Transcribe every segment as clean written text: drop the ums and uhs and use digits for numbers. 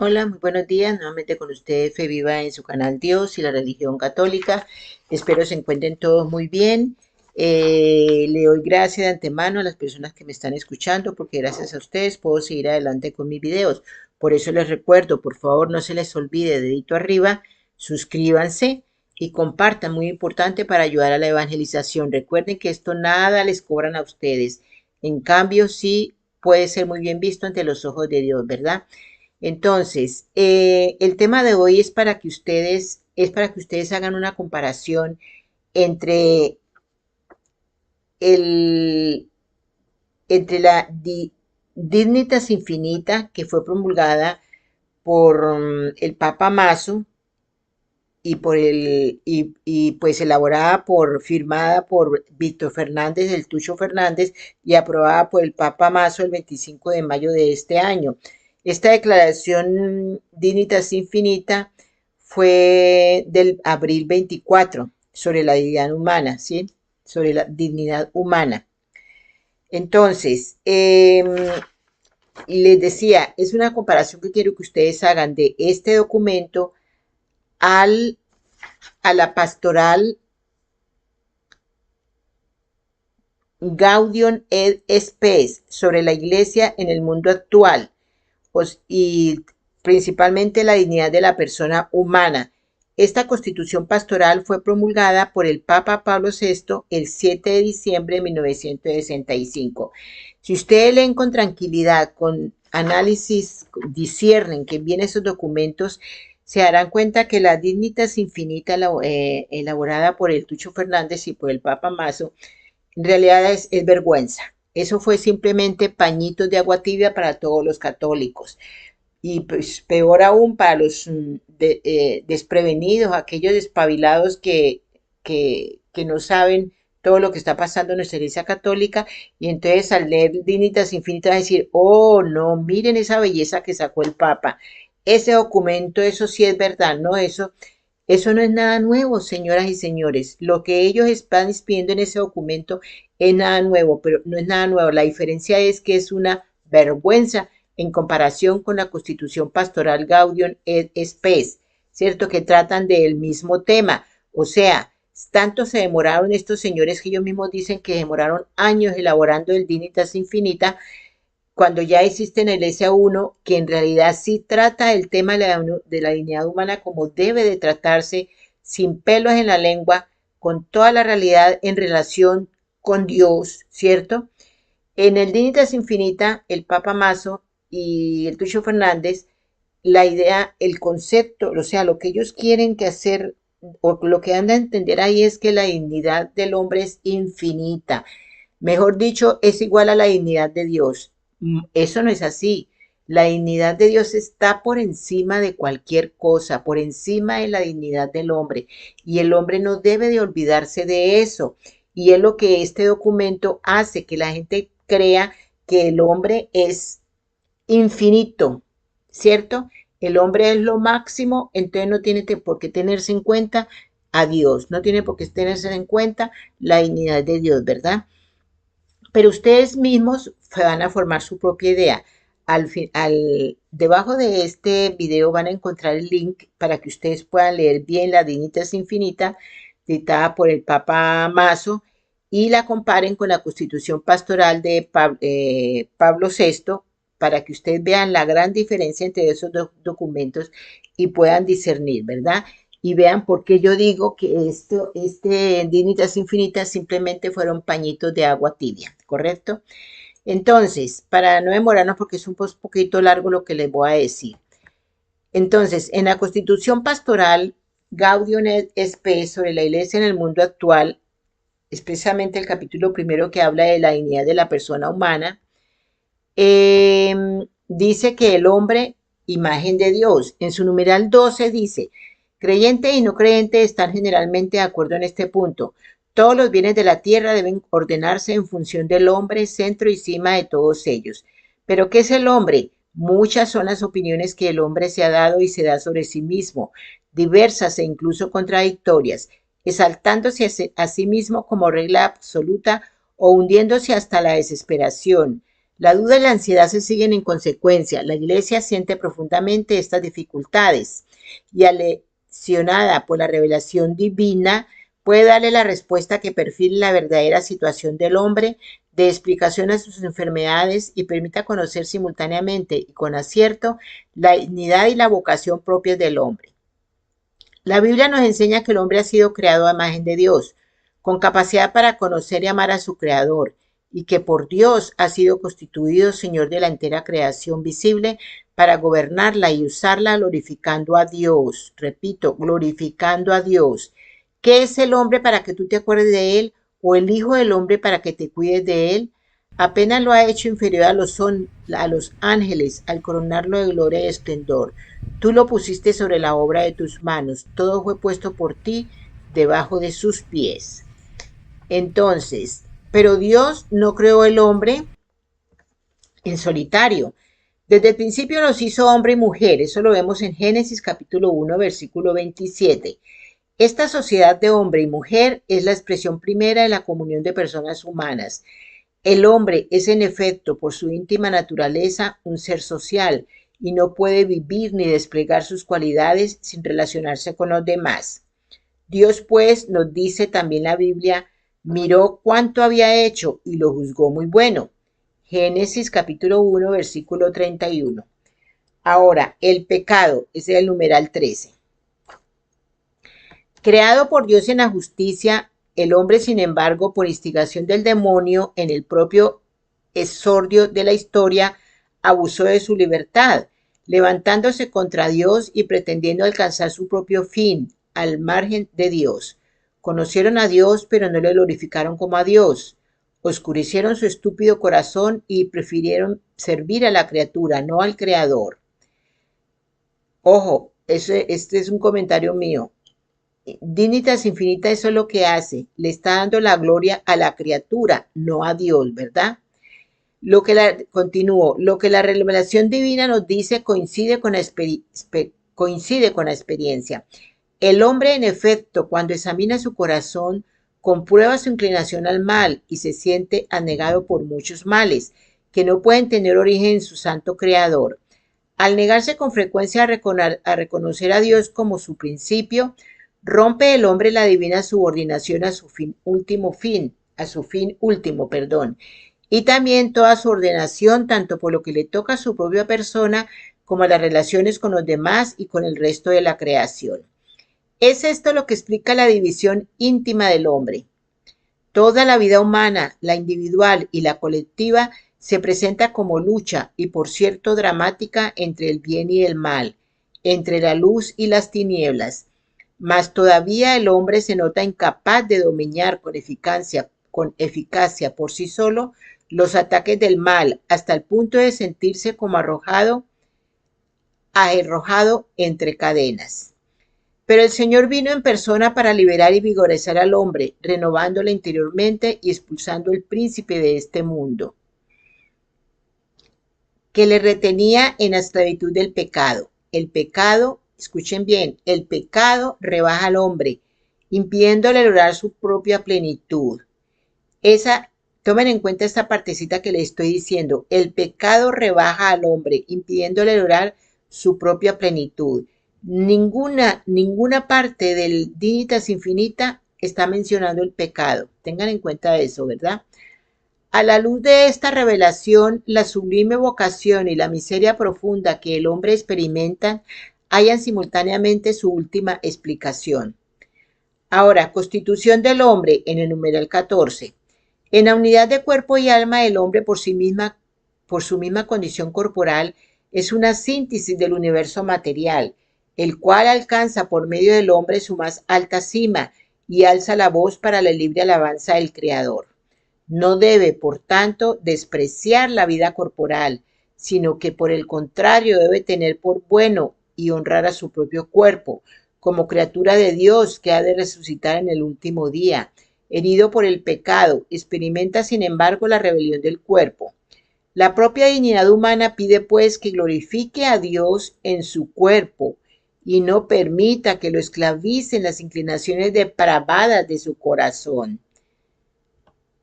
Hola, muy buenos días. Nuevamente con ustedes, Fe Viva en su canal Dios y la religión católica. Espero se encuentren todos muy bien. Le doy gracias de antemano a las personas que me están escuchando porque gracias a ustedes puedo seguir adelante con mis videos. Por eso les recuerdo, por favor, no se les olvide, dedito arriba, suscríbanse y compartan, muy importante para ayudar a la evangelización. Recuerden que esto nada les cobran a ustedes. En cambio, sí puede ser muy bien visto ante los ojos de Dios, ¿verdad? Entonces, el tema de hoy es para que ustedes hagan una comparación entre el, entre la Dignitas Infinita que fue promulgada por el Papa Mazo y pues elaborada firmada por Víctor Fernández, el Tucho Fernández, y aprobada por el Papa Mazo el 25 de mayo de este año. Esta declaración Dignitas Infinita fue del abril 24 sobre la dignidad humana, ¿sí? Sobre la dignidad humana. Entonces, les decía, es una comparación que quiero que ustedes hagan de este documento al, a la pastoral Gaudium et Spes sobre la iglesia en el mundo actual y principalmente la dignidad de la persona humana. Esta constitución pastoral fue promulgada por el Papa Pablo VI el 7 de diciembre de 1965. Si ustedes leen con tranquilidad, con análisis, disciernen que bien esos documentos, se darán cuenta que la Dignitas Infinita elaborada por el Tucho Fernández y por el Papa Mazo en realidad es vergüenza. Eso fue simplemente pañitos de agua tibia para todos los católicos. Y pues peor aún para los desprevenidos, aquellos despabilados que no saben todo lo que está pasando en nuestra iglesia católica. Y entonces al leer Dignitas Infinitas, decir, oh no, miren esa belleza que sacó el Papa. Ese documento, eso sí es verdad, ¿no? Eso no es nada nuevo, señoras y señores. Lo que ellos están pidiendo en ese documento es nada nuevo, pero no es nada nuevo. La diferencia es que es una vergüenza en comparación con la Constitución Pastoral Gaudium et Spes, ¿cierto? Que tratan del mismo tema. O sea, tanto se demoraron estos señores que ellos mismos dicen que demoraron años elaborando el Dignitas Infinita, cuando ya existe en el S1, que en realidad sí trata el tema de la dignidad humana como debe de tratarse, sin pelos en la lengua, con toda la realidad en relación con Dios, ¿cierto? En el Dignitas Infinita, el Papa Mazo y el Tucho Fernández, la idea, el concepto, o sea, lo que ellos quieren que hacer, o lo que dan a entender ahí es que la dignidad del hombre es infinita. Mejor dicho, es igual a la dignidad de Dios. Eso no es así. La dignidad de Dios está por encima de cualquier cosa, por encima de la dignidad del hombre. Y el hombre no debe de olvidarse de eso. Y es lo que este documento hace, que la gente crea que el hombre es infinito, ¿cierto? El hombre es lo máximo, entonces no tiene por qué tenerse en cuenta a Dios, no tiene por qué tenerse en cuenta la dignidad de Dios, ¿verdad? Pero ustedes mismos van a formar su propia idea. Debajo de este video van a encontrar el link para que ustedes puedan leer bien la Dignitas Infinita, dictada por el Papa Mazo, y la comparen con la Constitución Pastoral de Pablo VI, para que ustedes vean la gran diferencia entre esos dos documentos y puedan discernir, ¿verdad? Y vean por qué yo digo que Dignitas Infinitas simplemente fueron pañitos de agua tibia, ¿correcto? Entonces, para no demorarnos, porque es un poquito largo lo que les voy a decir. Entonces, en la Constitución Pastoral Gaudium et Spes sobre la Iglesia en el mundo actual, especialmente el capítulo primero que habla de la dignidad de la persona humana, eh, dice que el hombre, imagen de Dios, en su numeral 12 dice, creyente y no creyente están generalmente de acuerdo en este punto. Todos los bienes de la tierra deben ordenarse en función del hombre, centro y cima de todos ellos. ¿Pero qué es el hombre? Muchas son las opiniones que el hombre se ha dado y se da sobre sí mismo, diversas e incluso contradictorias, exaltándose a sí mismo como regla absoluta o hundiéndose hasta la desesperación. La duda y la ansiedad se siguen en consecuencia. La Iglesia siente profundamente estas dificultades y aleccionada por la revelación divina puede darle la respuesta que perfile la verdadera situación del hombre, de explicación a sus enfermedades y permita conocer simultáneamente y con acierto la dignidad y la vocación propias del hombre. La Biblia nos enseña que el hombre ha sido creado a imagen de Dios, con capacidad para conocer y amar a su Creador, y que por Dios ha sido constituido Señor de la entera creación visible para gobernarla y usarla glorificando a Dios. Repito, glorificando a Dios. ¿Qué es el hombre para que tú te acuerdes de él? ¿O el Hijo del Hombre para que te cuides de él? Apenas lo ha hecho inferior a los ángeles al coronarlo de gloria y esplendor. Tú lo pusiste sobre la obra de tus manos. Todo fue puesto por ti debajo de sus pies. Entonces, pero Dios no creó el hombre en solitario. Desde el principio los hizo hombre y mujer. Eso lo vemos en Génesis capítulo 1, versículo 27. Esta sociedad de hombre y mujer es la expresión primera de la comunión de personas humanas. El hombre es en efecto, por su íntima naturaleza, un ser social y no puede vivir ni desplegar sus cualidades sin relacionarse con los demás. Dios, pues, nos dice también la Biblia, miró cuánto había hecho y lo juzgó muy bueno. Génesis capítulo 1, versículo 31. Ahora, el pecado, ese es el numeral 13. Creado por Dios en la justicia, el hombre, sin embargo, por instigación del demonio en el propio exordio de la historia, abusó de su libertad, levantándose contra Dios y pretendiendo alcanzar su propio fin, al margen de Dios. Conocieron a Dios, pero no le glorificaron como a Dios. Oscurecieron su estúpido corazón y prefirieron servir a la criatura, no al Creador. Ojo, este es un comentario mío. Dignitas Infinita, eso es lo que hace, le está dando la gloria a la criatura, no a Dios, ¿verdad? Continúo, lo que la revelación divina nos dice coincide con la experiencia. El hombre, en efecto, cuando examina su corazón, comprueba su inclinación al mal y se siente anegado por muchos males que no pueden tener origen en su santo creador. Al negarse con frecuencia a reconocer a Dios como su principio, rompe el hombre la divina subordinación a su fin último, y también toda su ordenación, tanto por lo que le toca a su propia persona, como a las relaciones con los demás y con el resto de la creación. Es esto lo que explica la división íntima del hombre. Toda la vida humana, la individual y la colectiva, se presenta como lucha y por cierto dramática entre el bien y el mal, entre la luz y las tinieblas. Mas todavía el hombre se nota incapaz de dominar con eficacia por sí solo los ataques del mal, hasta el punto de sentirse como arrojado entre cadenas. Pero el Señor vino en persona para liberar y vigorizar al hombre, renovándolo interiormente y expulsando el príncipe de este mundo, que le retenía en la esclavitud del pecado. El pecado, escuchen bien, el pecado rebaja al hombre, impidiéndole lograr su propia plenitud. Tomen en cuenta esta partecita que les estoy diciendo. El pecado rebaja al hombre, impidiéndole lograr su propia plenitud. Ninguna parte del Dignitas Infinita está mencionando el pecado. Tengan en cuenta eso, ¿verdad? A la luz de esta revelación, la sublime vocación y la miseria profunda que el hombre experimenta hallan simultáneamente su última explicación. Ahora, constitución del hombre en el numeral 14. En la unidad de cuerpo y alma, el hombre por su misma condición corporal, es una síntesis del universo material, el cual alcanza por medio del hombre su más alta cima y alza la voz para la libre alabanza del Creador. No debe, por tanto, despreciar la vida corporal, sino que por el contrario debe tener por bueno y honrar a su propio cuerpo, como criatura de Dios que ha de resucitar en el último día. Herido por el pecado, experimenta sin embargo la rebelión del cuerpo. La propia dignidad humana pide pues que glorifique a Dios en su cuerpo y no permita que lo esclavicen las inclinaciones depravadas de su corazón.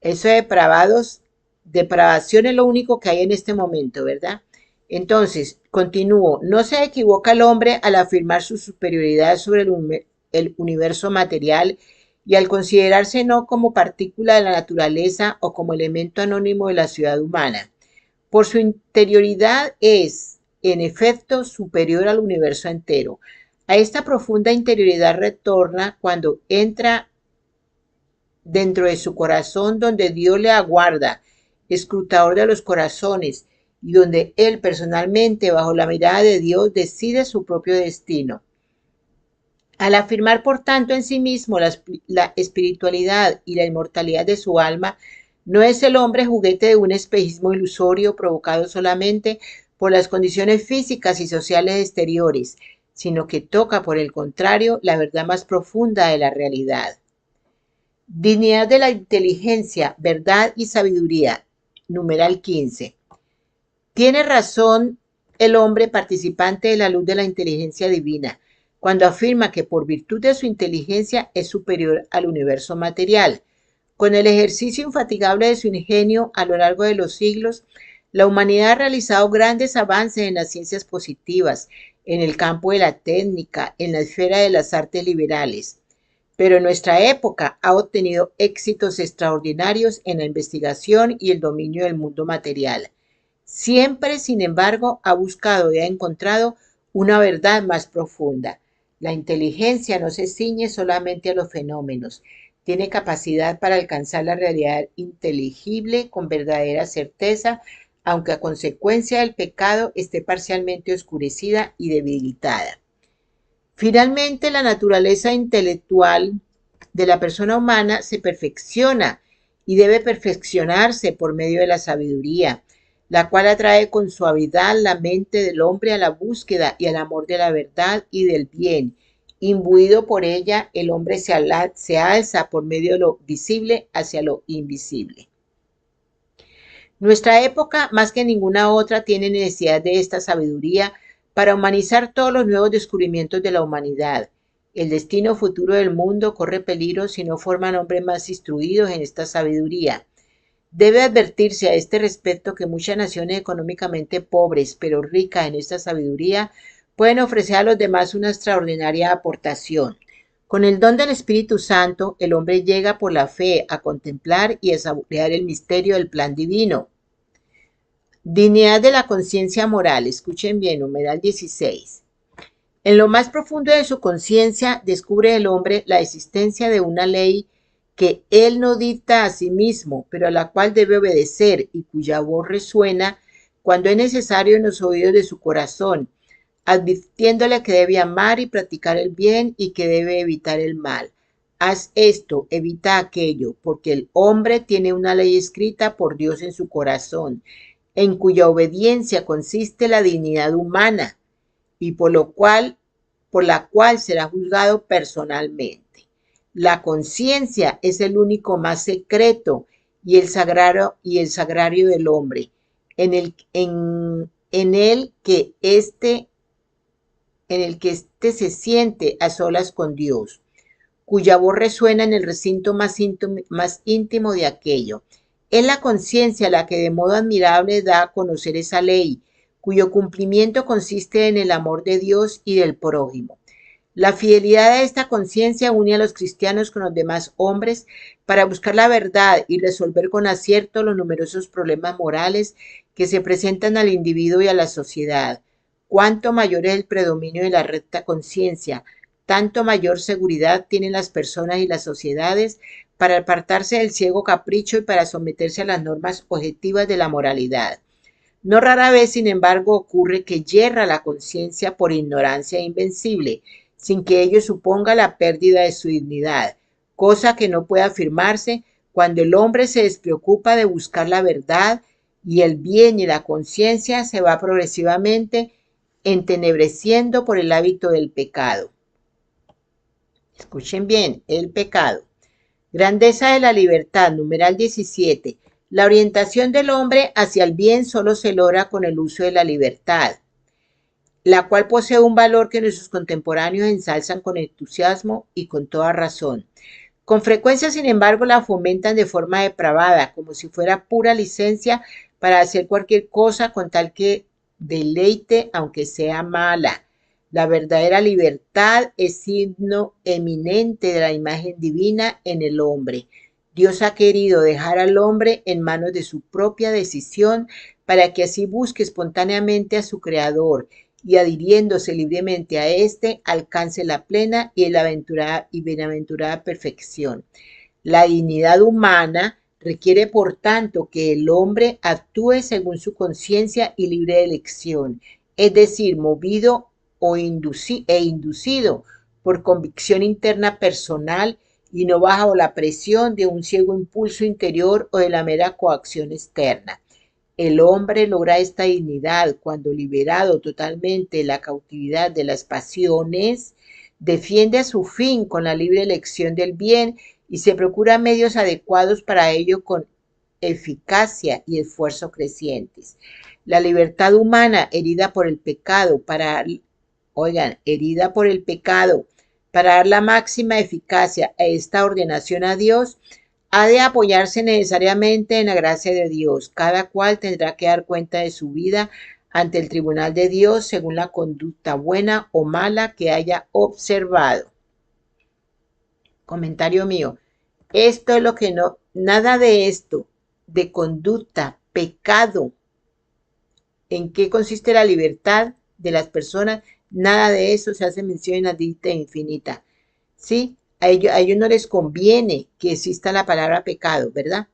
Eso de depravados depravación es lo único que hay en este momento, ¿verdad? Entonces, continúo, no se equivoca el hombre al afirmar su superioridad sobre el universo material y al considerarse no como partícula de la naturaleza o como elemento anónimo de la ciudad humana. Por su interioridad es, en efecto, superior al universo entero. A esta profunda interioridad retorna cuando entra dentro de su corazón, donde Dios le aguarda, escrutador de los corazones, y donde él personalmente, bajo la mirada de Dios, decide su propio destino. Al afirmar, por tanto, en sí mismo la espiritualidad y la inmortalidad de su alma, no es el hombre juguete de un espejismo ilusorio provocado solamente por las condiciones físicas y sociales exteriores, sino que toca, por el contrario, la verdad más profunda de la realidad. Dignidad de la inteligencia, verdad y sabiduría. Numeral 15. Tiene razón el hombre participante de la luz de la inteligencia divina cuando afirma que por virtud de su inteligencia es superior al universo material. Con el ejercicio infatigable de su ingenio a lo largo de los siglos, la humanidad ha realizado grandes avances en las ciencias positivas, en el campo de la técnica, en la esfera de las artes liberales. Pero en nuestra época ha obtenido éxitos extraordinarios en la investigación y el dominio del mundo material. Siempre, sin embargo, ha buscado y ha encontrado una verdad más profunda. La inteligencia no se ciñe solamente a los fenómenos, tiene capacidad para alcanzar la realidad inteligible con verdadera certeza, aunque a consecuencia del pecado esté parcialmente oscurecida y debilitada. Finalmente, la naturaleza intelectual de la persona humana se perfecciona y debe perfeccionarse por medio de la sabiduría, la cual atrae con suavidad la mente del hombre a la búsqueda y al amor de la verdad y del bien. Imbuido por ella, el hombre se alza por medio de lo visible hacia lo invisible. Nuestra época, más que ninguna otra, tiene necesidad de esta sabiduría para humanizar todos los nuevos descubrimientos de la humanidad. El destino futuro del mundo corre peligro si no forman hombres más instruidos en esta sabiduría. Debe advertirse a este respecto que muchas naciones económicamente pobres, pero ricas en esta sabiduría, pueden ofrecer a los demás una extraordinaria aportación. Con el don del Espíritu Santo, el hombre llega por la fe a contemplar y a saborear el misterio del plan divino. Dignidad de la conciencia moral. Escuchen bien, numeral 16. En lo más profundo de su conciencia descubre el hombre la existencia de una ley que él no dicta a sí mismo, pero a la cual debe obedecer y cuya voz resuena cuando es necesario en los oídos de su corazón, advirtiéndole que debe amar y practicar el bien y que debe evitar el mal. Haz esto, evita aquello, porque el hombre tiene una ley escrita por Dios en su corazón, en cuya obediencia consiste la dignidad humana y por la cual será juzgado personalmente. La conciencia es el único más secreto y el sagrario del hombre, en el que éste se siente a solas con Dios, cuya voz resuena en el recinto más íntimo de aquello. Es la conciencia la que de modo admirable da a conocer esa ley, cuyo cumplimiento consiste en el amor de Dios y del prójimo. La fidelidad a esta conciencia une a los cristianos con los demás hombres para buscar la verdad y resolver con acierto los numerosos problemas morales que se presentan al individuo y a la sociedad. Cuanto mayor es el predominio de la recta conciencia, tanto mayor seguridad tienen las personas y las sociedades para apartarse del ciego capricho y para someterse a las normas objetivas de la moralidad. No rara vez, sin embargo, ocurre que yerra la conciencia por ignorancia invencible, sin que ello suponga la pérdida de su dignidad, cosa que no puede afirmarse cuando el hombre se despreocupa de buscar la verdad y el bien, y la conciencia se va progresivamente entenebreciendo por el hábito del pecado. Escuchen bien, el pecado. Grandeza de la libertad, numeral 17. La orientación del hombre hacia el bien solo se logra con el uso de la libertad, la cual posee un valor que nuestros contemporáneos ensalzan con entusiasmo y con toda razón. Con frecuencia, sin embargo, la fomentan de forma depravada, como si fuera pura licencia para hacer cualquier cosa con tal que deleite, aunque sea mala. La verdadera libertad es signo eminente de la imagen divina en el hombre. Dios ha querido dejar al hombre en manos de su propia decisión para que así busque espontáneamente a su Creador y adhiriéndose libremente a éste, alcance la plena y bienaventurada perfección. La dignidad humana requiere, por tanto, que el hombre actúe según su conciencia y libre de elección, es decir, movido e inducido por convicción interna personal y no bajo la presión de un ciego impulso interior o de la mera coacción externa. El hombre logra esta dignidad cuando, liberado totalmente de la cautividad de las pasiones, defiende a su fin con la libre elección del bien y se procura medios adecuados para ello con eficacia y esfuerzo crecientes. La libertad humana herida por el pecado herida por el pecado para dar la máxima eficacia a esta ordenación a Dios, ha de apoyarse necesariamente en la gracia de Dios. Cada cual tendrá que dar cuenta de su vida ante el tribunal de Dios según la conducta buena o mala que haya observado. Comentario mío. Esto es lo que no, nada de esto, de conducta, pecado, en qué consiste la libertad de las personas, nada de eso se hace mención en la dicta infinita. ¿Sí? A ellos no les conviene que exista la palabra pecado, ¿verdad?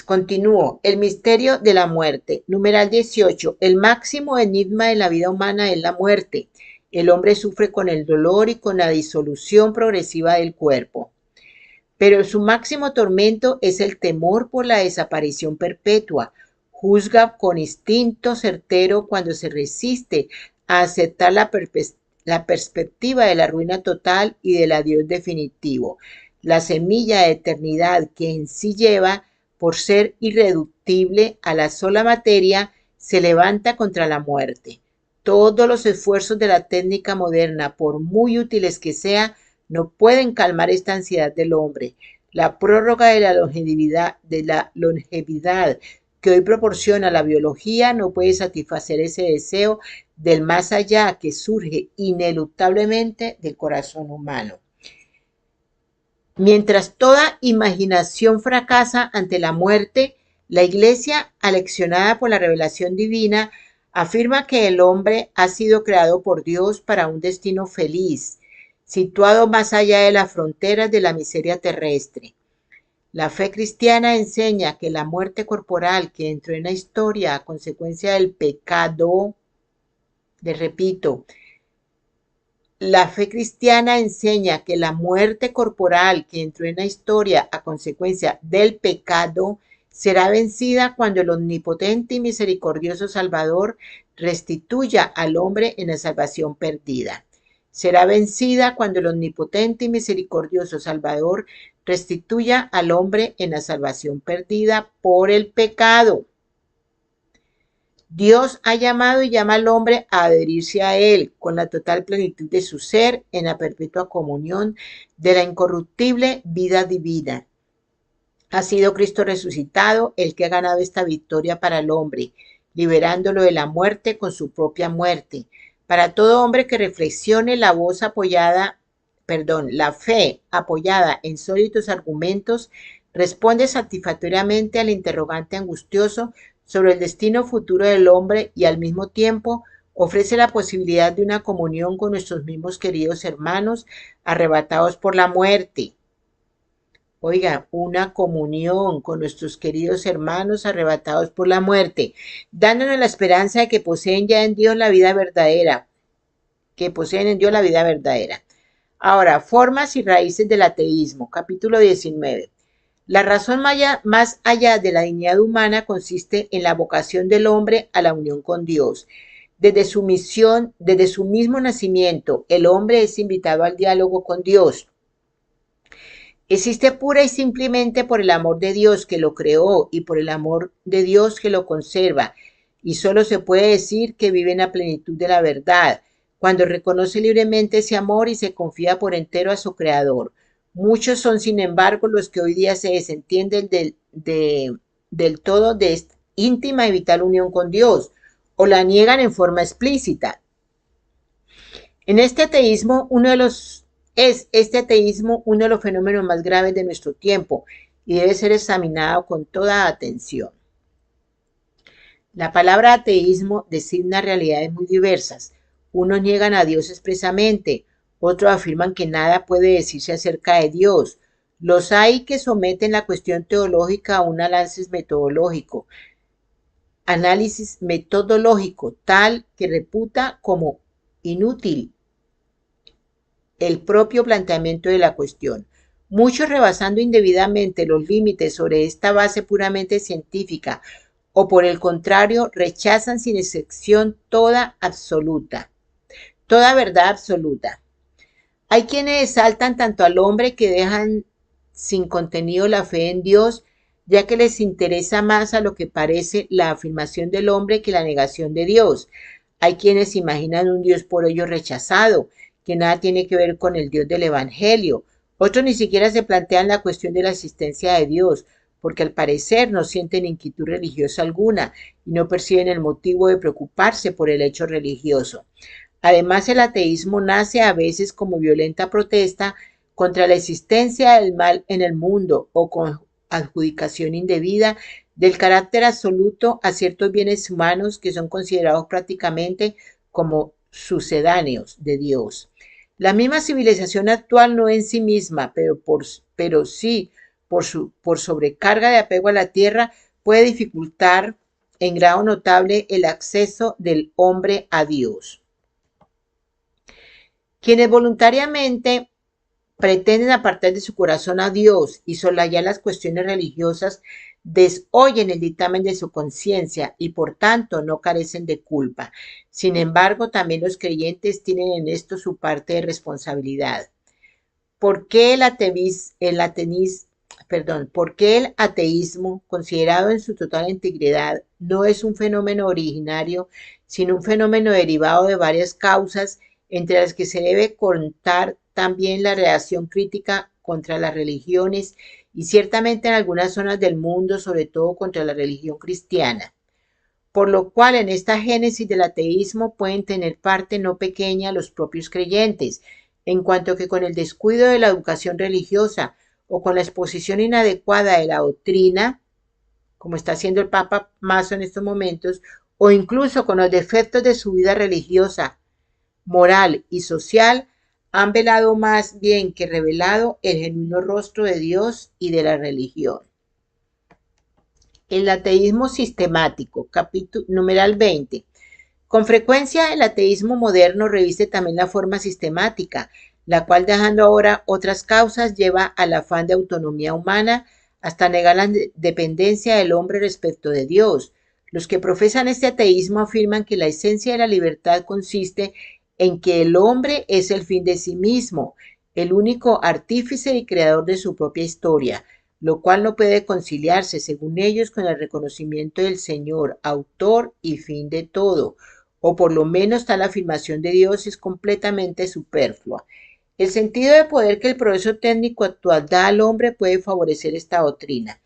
Continúo. El misterio de la muerte. Numeral 18. El máximo enigma de la vida humana es la muerte. El hombre sufre con el dolor y con la disolución progresiva del cuerpo. Pero su máximo tormento es el temor por la desaparición perpetua. Juzga con instinto certero cuando se resiste a aceptar la perspectiva de la ruina total y del adiós definitivo. La semilla de eternidad que en sí lleva, por ser irreductible a la sola materia, se levanta contra la muerte. Todos los esfuerzos de la técnica moderna, por muy útiles que sean, no pueden calmar esta ansiedad del hombre. La prórroga de la longevidad que hoy proporciona la biología no puede satisfacer ese deseo del más allá que surge ineluctablemente del corazón humano. Mientras toda imaginación fracasa ante la muerte, la Iglesia, aleccionada por la revelación divina, afirma que el hombre ha sido creado por Dios para un destino feliz, situado más allá de las fronteras de la miseria terrestre. La fe cristiana enseña que la muerte corporal que entró en la historia a consecuencia del pecado, les repito, la fe cristiana enseña que la muerte corporal que entró en la historia a consecuencia del pecado será vencida cuando el omnipotente y misericordioso Salvador restituya al hombre en la salvación perdida. Será vencida cuando el omnipotente y misericordioso Salvador restituya al hombre en la salvación perdida por el pecado. Dios ha llamado y llama al hombre a adherirse a Él con la total plenitud de su ser en la perpetua comunión de la incorruptible vida divina. Ha sido Cristo resucitado el que ha ganado esta victoria para el hombre, liberándolo de la muerte con su propia muerte. Para todo hombre que reflexione, la fe apoyada en sólidos argumentos responde satisfactoriamente al interrogante angustioso sobre el destino futuro del hombre y al mismo tiempo ofrece la posibilidad de una comunión con nuestros mismos queridos hermanos arrebatados por la muerte. Oiga, una comunión con nuestros queridos hermanos arrebatados por la muerte, dándonos la esperanza de que poseen ya en Dios la vida verdadera, Ahora, formas y raíces del ateísmo, capítulo 19. La razón más allá de la dignidad humana consiste en la vocación del hombre a la unión con Dios. Desde su mismo nacimiento, el hombre es invitado al diálogo con Dios. Existe pura y simplemente por el amor de Dios que lo creó y por el amor de Dios que lo conserva. Y solo se puede decir que vive en la plenitud de la verdad, cuando reconoce libremente ese amor y se confía por entero a su Creador. Muchos son, sin embargo, los que hoy día se desentienden del todo de esta íntima y vital unión con Dios, o la niegan en forma explícita. En este ateísmo, este ateísmo uno de los fenómenos más graves de nuestro tiempo y debe ser examinado con toda atención. La palabra ateísmo designa realidades muy diversas. Unos niegan a Dios expresamente, otros afirman que nada puede decirse acerca de Dios. Los hay que someten la cuestión teológica a un análisis metodológico, tal que reputa como inútil el propio planteamiento de la cuestión. Muchos, rebasando indebidamente los límites sobre esta base puramente científica, o por el contrario, rechazan sin excepción toda verdad absoluta. Hay quienes exaltan tanto al hombre que dejan sin contenido la fe en Dios, ya que les interesa más a lo que parece la afirmación del hombre que la negación de Dios. Hay quienes imaginan un Dios por ello rechazado, que nada tiene que ver con el Dios del Evangelio. Otros ni siquiera se plantean la cuestión de la existencia de Dios, porque al parecer no sienten inquietud religiosa alguna y no perciben el motivo de preocuparse por el hecho religioso. Además, el ateísmo nace a veces como violenta protesta contra la existencia del mal en el mundo o con adjudicación indebida del carácter absoluto a ciertos bienes humanos que son considerados prácticamente como sucedáneos de Dios. La misma civilización actual no en sí misma, pero sí por sobrecarga de apego a la tierra, puede dificultar en grado notable el acceso del hombre a Dios. Quienes voluntariamente pretenden apartar de su corazón a Dios y soslayar las cuestiones religiosas, desoyen el dictamen de su conciencia y por tanto no carecen de culpa. Sin embargo, también los creyentes tienen en esto su parte de responsabilidad. ¿Por qué ¿Por qué el ateísmo, considerado en su total integridad, no es un fenómeno originario, sino un fenómeno derivado de varias causas, entre las que se debe contar también la reacción crítica contra las religiones y ciertamente en algunas zonas del mundo, sobre todo contra la religión cristiana? Por lo cual en esta génesis del ateísmo pueden tener parte no pequeña los propios creyentes, en cuanto que con el descuido de la educación religiosa o con la exposición inadecuada de la doctrina, como está haciendo el Papa Mazo en estos momentos, o incluso con los defectos de su vida religiosa, moral y social, han velado más bien que revelado el genuino rostro de Dios y de la religión. El ateísmo sistemático, numeral 20. Con frecuencia el ateísmo moderno reviste también la forma sistemática, la cual, dejando ahora otras causas, lleva al afán de autonomía humana hasta negar la dependencia del hombre respecto de Dios. Los que profesan este ateísmo afirman que la esencia de la libertad consiste en que el hombre es el fin de sí mismo, el único artífice y creador de su propia historia, lo cual no puede conciliarse, según ellos, con el reconocimiento del Señor, autor y fin de todo, o por lo menos tal afirmación de Dios es completamente superflua. El sentido de poder que el progreso técnico actual da al hombre puede favorecer esta doctrina.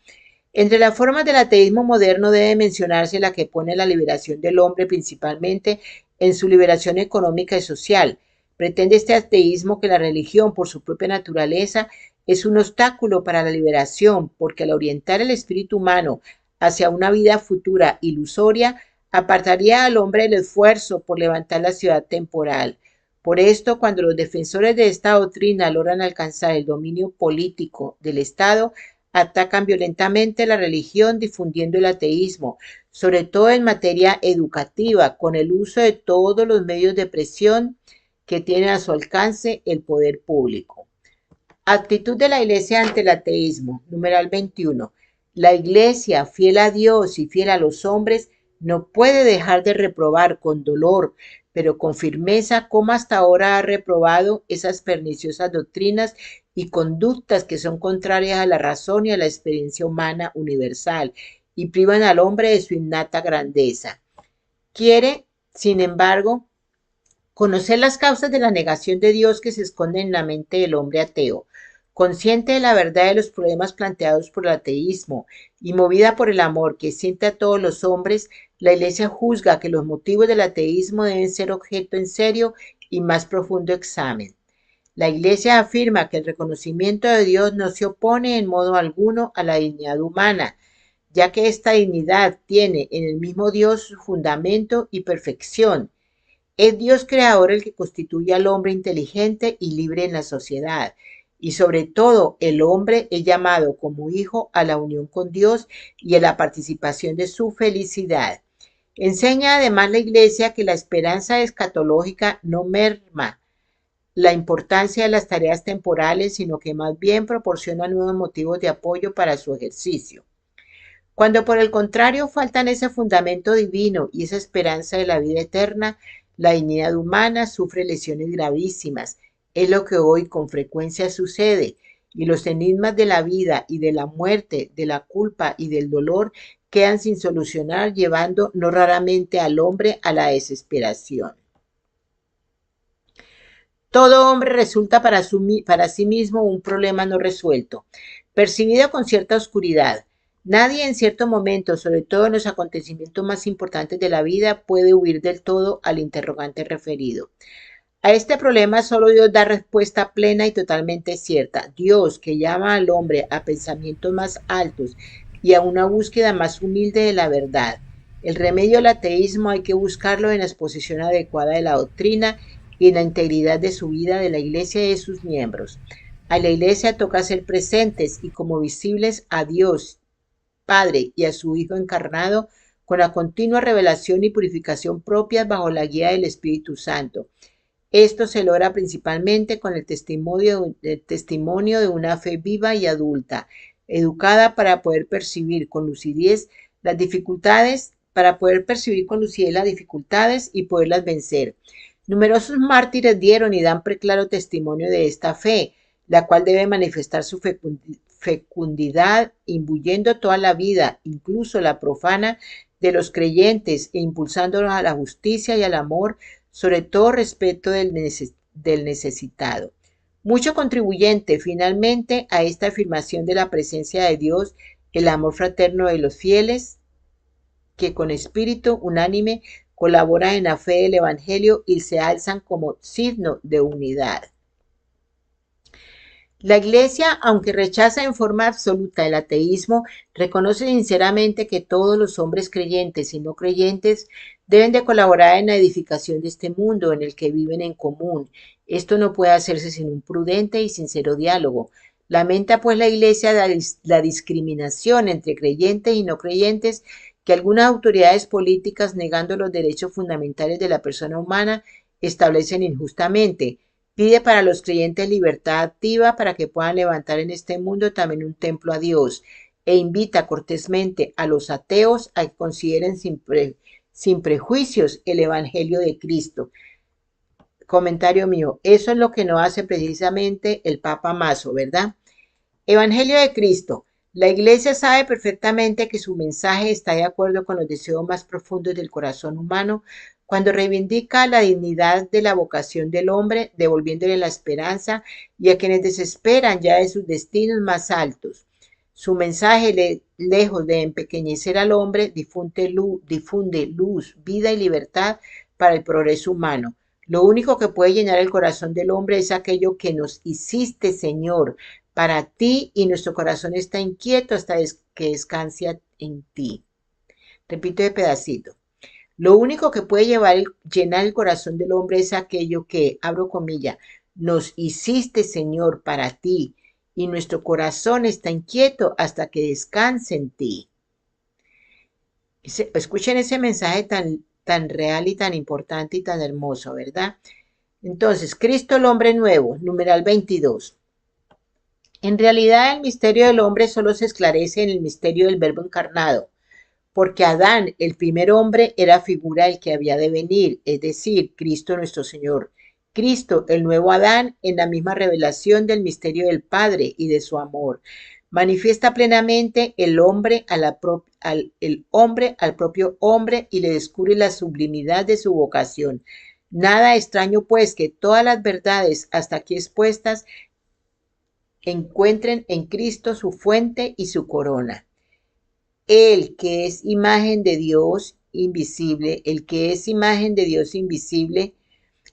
Entre las formas del ateísmo moderno debe mencionarse la que pone la liberación del hombre principalmente en su liberación económica y social. Pretende este ateísmo que la religión, por su propia naturaleza, es un obstáculo para la liberación, porque al orientar el espíritu humano hacia una vida futura ilusoria, apartaría al hombre del esfuerzo por levantar la ciudad temporal. Por esto, cuando los defensores de esta doctrina logran alcanzar el dominio político del Estado, atacan violentamente la religión difundiendo el ateísmo, sobre todo en materia educativa, con el uso de todos los medios de presión que tiene a su alcance el poder público. Actitud de la Iglesia ante el ateísmo, numeral 21. La Iglesia, fiel a Dios y fiel a los hombres, no puede dejar de reprobar con dolor, pero con firmeza, como hasta ahora ha reprobado esas perniciosas doctrinas y conductas que son contrarias a la razón y a la experiencia humana universal y privan al hombre de su innata grandeza. Quiere, sin embargo, conocer las causas de la negación de Dios que se esconden en la mente del hombre ateo. Consciente de la verdad de los problemas planteados por el ateísmo y movida por el amor que siente a todos los hombres, la Iglesia juzga que los motivos del ateísmo deben ser objeto en serio y más profundo examen. La Iglesia afirma que el reconocimiento de Dios no se opone en modo alguno a la dignidad humana, ya que esta dignidad tiene en el mismo Dios su fundamento y perfección. Es Dios creador el que constituye al hombre inteligente y libre en la sociedad. Y sobre todo, el hombre es llamado como hijo a la unión con Dios y a la participación de su felicidad. Enseña además la Iglesia que la esperanza escatológica no merma la importancia de las tareas temporales, sino que más bien proporciona nuevos motivos de apoyo para su ejercicio. Cuando por el contrario faltan ese fundamento divino y esa esperanza de la vida eterna, la dignidad humana sufre lesiones gravísimas. Es lo que hoy con frecuencia sucede, y los enigmas de la vida y de la muerte, de la culpa y del dolor quedan sin solucionar, llevando no raramente al hombre a la desesperación. Todo hombre resulta para sí mismo un problema no resuelto, percibido con cierta oscuridad. Nadie en cierto momento, sobre todo en los acontecimientos más importantes de la vida, puede huir del todo al interrogante referido. A este problema solo Dios da respuesta plena y totalmente cierta. Dios, que llama al hombre a pensamientos más altos y a una búsqueda más humilde de la verdad. El remedio al ateísmo hay que buscarlo en la exposición adecuada de la doctrina y en la integridad de su vida, de la Iglesia y de sus miembros. A la Iglesia toca ser presentes y como visibles a Dios Padre y a su Hijo encarnado con la continua revelación y purificación propias bajo la guía del Espíritu Santo. Esto se logra principalmente con el testimonio de una fe viva y adulta, educada para poder percibir con lucidez las dificultades y poderlas vencer. Numerosos mártires dieron y dan preclaro testimonio de esta fe, la cual debe manifestar su fecundidad, imbuyendo toda la vida, incluso la profana, de los creyentes e impulsándolos a la justicia y al amor, sobre todo respeto del necesitado. Mucho contribuyente finalmente a esta afirmación de la presencia de Dios, el amor fraterno de los fieles, que con espíritu unánime colaboran en la fe del Evangelio y se alzan como signo de unidad. La Iglesia, aunque rechaza en forma absoluta el ateísmo, reconoce sinceramente que todos los hombres creyentes y no creyentes deben de colaborar en la edificación de este mundo en el que viven en común. Esto no puede hacerse sin un prudente y sincero diálogo. Lamenta pues la Iglesia la discriminación entre creyentes y no creyentes que algunas autoridades políticas, negando los derechos fundamentales de la persona humana, establecen injustamente. Pide para los creyentes libertad activa para que puedan levantar en este mundo también un templo a Dios e invita cortésmente a los ateos a que consideren sin prejuicios el Evangelio de Cristo. Comentario mío, eso es lo que no hace precisamente el Papa Mazo, ¿verdad? Evangelio de Cristo. La Iglesia sabe perfectamente que su mensaje está de acuerdo con los deseos más profundos del corazón humano cuando reivindica la dignidad de la vocación del hombre, devolviéndole la esperanza y a quienes desesperan ya de sus destinos más altos. Su mensaje, lejos de empequeñecer al hombre, difunde luz, vida y libertad para el progreso humano. Lo único que puede llenar el corazón del hombre es aquello que nos hiciste, Señor, para ti, y nuestro corazón está inquieto hasta que descanse en ti. Repito de pedacito. Lo único que puede llenar el corazón del hombre es aquello que, abro comillas, nos hiciste, Señor, para ti, y nuestro corazón está inquieto hasta que descanse en ti. Escuchen ese mensaje tan real y tan importante y tan hermoso, ¿verdad? Entonces, Cristo el hombre nuevo, numeral 22. En realidad, el misterio del hombre solo se esclarece en el misterio del Verbo encarnado, porque Adán, el primer hombre, era figura del que había de venir, es decir, Cristo nuestro Señor. Cristo, el nuevo Adán, en la misma revelación del misterio del Padre y de su amor, manifiesta plenamente el hombre al propio hombre y le descubre la sublimidad de su vocación. Nada extraño, pues, que todas las verdades hasta aquí expuestas encuentren en Cristo su fuente y su corona. El que es imagen de Dios invisible, el que es imagen de Dios invisible,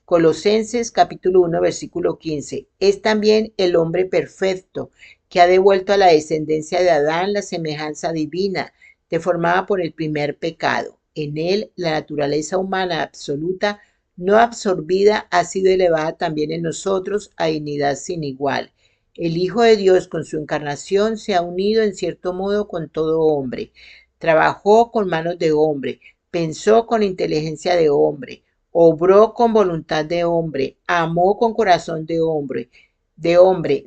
Colosenses capítulo 1, versículo 15, es también el hombre perfecto, que ha devuelto a la descendencia de Adán la semejanza divina, deformada por el primer pecado. En él, la naturaleza humana absoluta, no absorbida, ha sido elevada también en nosotros a dignidad sin igual. El Hijo de Dios, con su encarnación, se ha unido en cierto modo con todo hombre. Trabajó con manos de hombre, pensó con inteligencia de hombre, obró con voluntad de hombre, amó con corazón de hombre,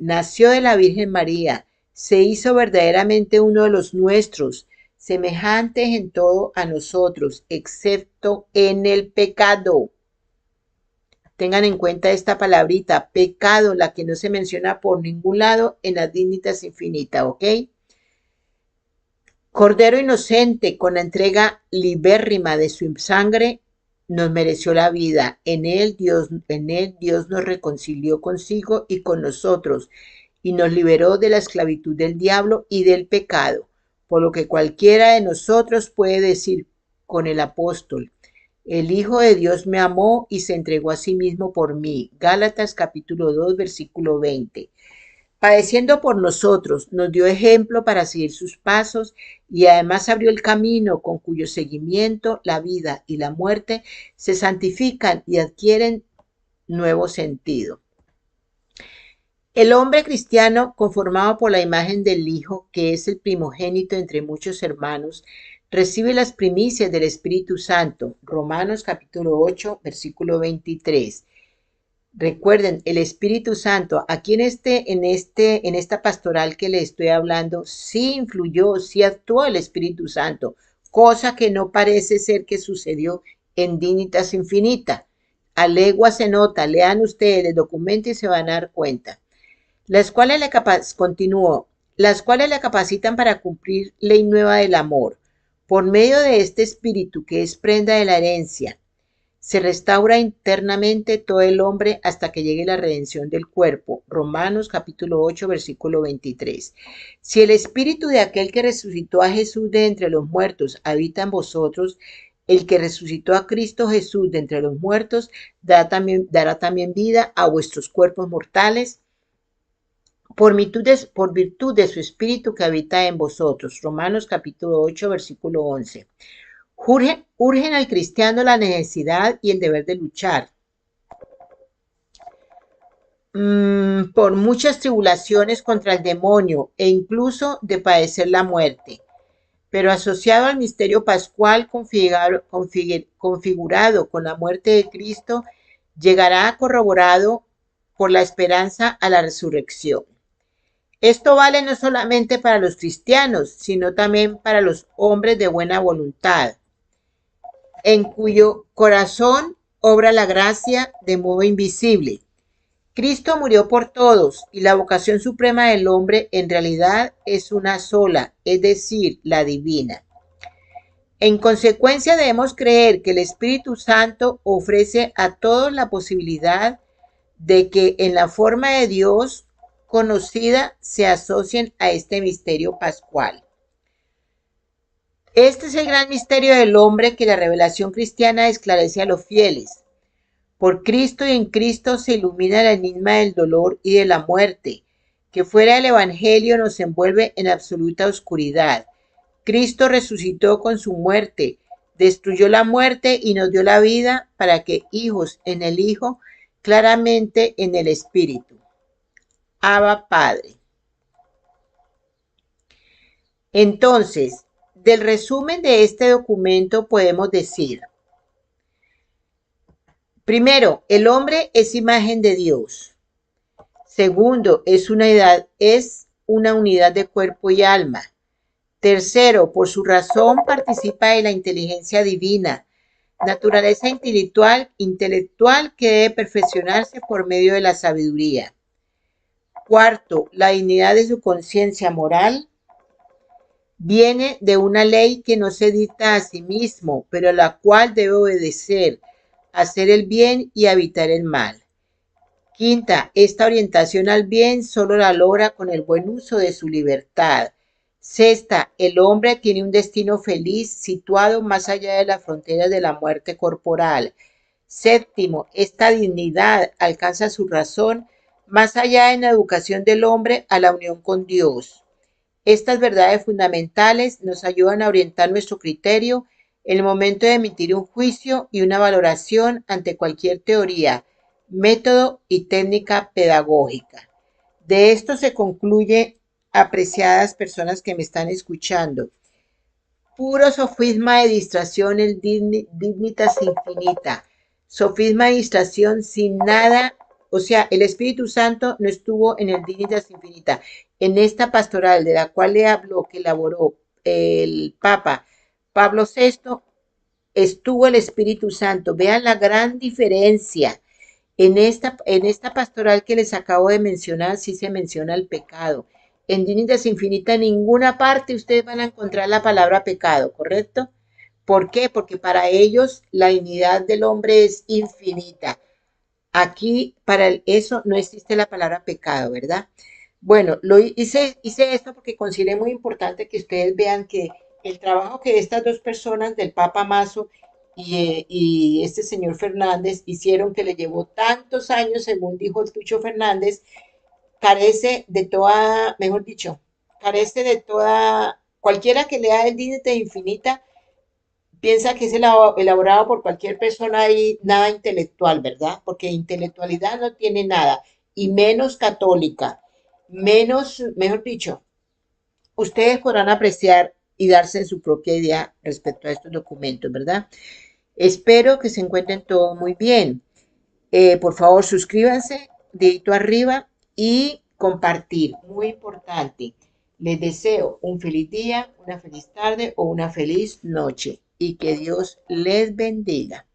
nació de la Virgen María, se hizo verdaderamente uno de los nuestros, semejantes en todo a nosotros, excepto en el pecado. Tengan en cuenta esta palabrita, pecado, la que no se menciona por ningún lado en las Dignitas Infinitas, ¿ok? Cordero inocente, con la entrega libérrima de su sangre, nos mereció la vida. En él Dios nos reconcilió consigo y con nosotros, y nos liberó de la esclavitud del diablo y del pecado, por lo que cualquiera de nosotros puede decir con el apóstol, el Hijo de Dios me amó y se entregó a sí mismo por mí. Gálatas capítulo 2, versículo 20. Padeciendo por nosotros, nos dio ejemplo para seguir sus pasos y además abrió el camino con cuyo seguimiento la vida y la muerte se santifican y adquieren nuevo sentido. El hombre cristiano, conformado por la imagen del Hijo, que es el primogénito entre muchos hermanos, recibe las primicias del Espíritu Santo. Romanos capítulo 8, versículo 23. Recuerden, el Espíritu Santo, aquí en esta pastoral que le estoy hablando, sí influyó, sí actuó el Espíritu Santo, cosa que no parece ser que sucedió en Dignitas Infinita. A legua se nota, lean ustedes el documento y se van a dar cuenta. Continuó, las cuales le capacitan para cumplir ley nueva del amor. Por medio de este Espíritu que es prenda de la herencia, se restaura internamente todo el hombre hasta que llegue la redención del cuerpo. Romanos capítulo 8, versículo 23. Si el espíritu de aquel que resucitó a Jesús de entre los muertos habita en vosotros, el que resucitó a Cristo Jesús de entre los muertos dará también vida a vuestros cuerpos mortales por virtud de su espíritu que habita en vosotros. Romanos capítulo 8, versículo 11. Urgen al cristiano la necesidad y el deber de luchar por muchas tribulaciones contra el demonio e incluso de padecer la muerte, pero asociado al misterio pascual configurado con la muerte de Cristo, llegará corroborado por la esperanza a la resurrección. Esto vale no solamente para los cristianos, sino también para los hombres de buena voluntad, en cuyo corazón obra la gracia de modo invisible. Cristo murió por todos y la vocación suprema del hombre en realidad es una sola, es decir, la divina. En consecuencia debemos creer que el Espíritu Santo ofrece a todos la posibilidad de que en la forma de Dios conocida se asocien a este misterio pascual. Este es el gran misterio del hombre que la revelación cristiana esclarece a los fieles. Por Cristo y en Cristo se ilumina el enigma del dolor y de la muerte, que fuera del Evangelio nos envuelve en absoluta oscuridad. Cristo resucitó con su muerte, destruyó la muerte y nos dio la vida para que hijos en el Hijo, claramente en el Espíritu. Abba Padre. Entonces, del resumen de este documento podemos decir, primero, el hombre es imagen de Dios. Segundo, es una unidad de cuerpo y alma. Tercero, por su razón participa de la inteligencia divina, naturaleza intelectual que debe perfeccionarse por medio de la sabiduría. Cuarto, la dignidad de su conciencia moral viene de una ley que no se dicta a sí mismo, pero a la cual debe obedecer, hacer el bien y evitar el mal. Quinta, esta orientación al bien solo la logra con el buen uso de su libertad. Sexta, el hombre tiene un destino feliz situado más allá de las fronteras de la muerte corporal. Séptimo, esta dignidad alcanza su razón más allá en la educación del hombre a la unión con Dios. Estas verdades fundamentales nos ayudan a orientar nuestro criterio en el momento de emitir un juicio y una valoración ante cualquier teoría, método y técnica pedagógica. De esto se concluye, apreciadas personas que me están escuchando, puro sofisma de distracción, el dignitas infinita. Sofisma de distracción sin nada, o sea, el Espíritu Santo no estuvo en el dignitas infinita. En esta pastoral de la cual le habló, que elaboró el Papa Pablo VI, estuvo el Espíritu Santo. Vean la gran diferencia. En esta pastoral que les acabo de mencionar, sí se menciona el pecado. En Dínitas Infinita, en ninguna parte ustedes van a encontrar la palabra pecado, ¿correcto? ¿Por qué? Porque para ellos la dignidad del hombre es infinita. Aquí para eso no existe la palabra pecado, ¿verdad? Bueno, hice esto porque consideré muy importante que ustedes vean que el trabajo que estas dos personas, del Papa Mazo y este señor Fernández, hicieron, que le llevó tantos años, según dijo el Tucho Fernández, carece de toda, mejor dicho, carece de toda, cualquiera que lea el Dínete Infinita piensa que es elaborado por cualquier persona y nada intelectual, ¿verdad? Porque intelectualidad no tiene nada, y menos católica, menos, mejor dicho, ustedes podrán apreciar y darse en su propia idea respecto a estos documentos, ¿verdad? Espero que se encuentren todos muy bien. Por favor, suscríbanse, dedito arriba y compartir, muy importante. Les deseo un feliz día, una feliz tarde o una feliz noche y que Dios les bendiga.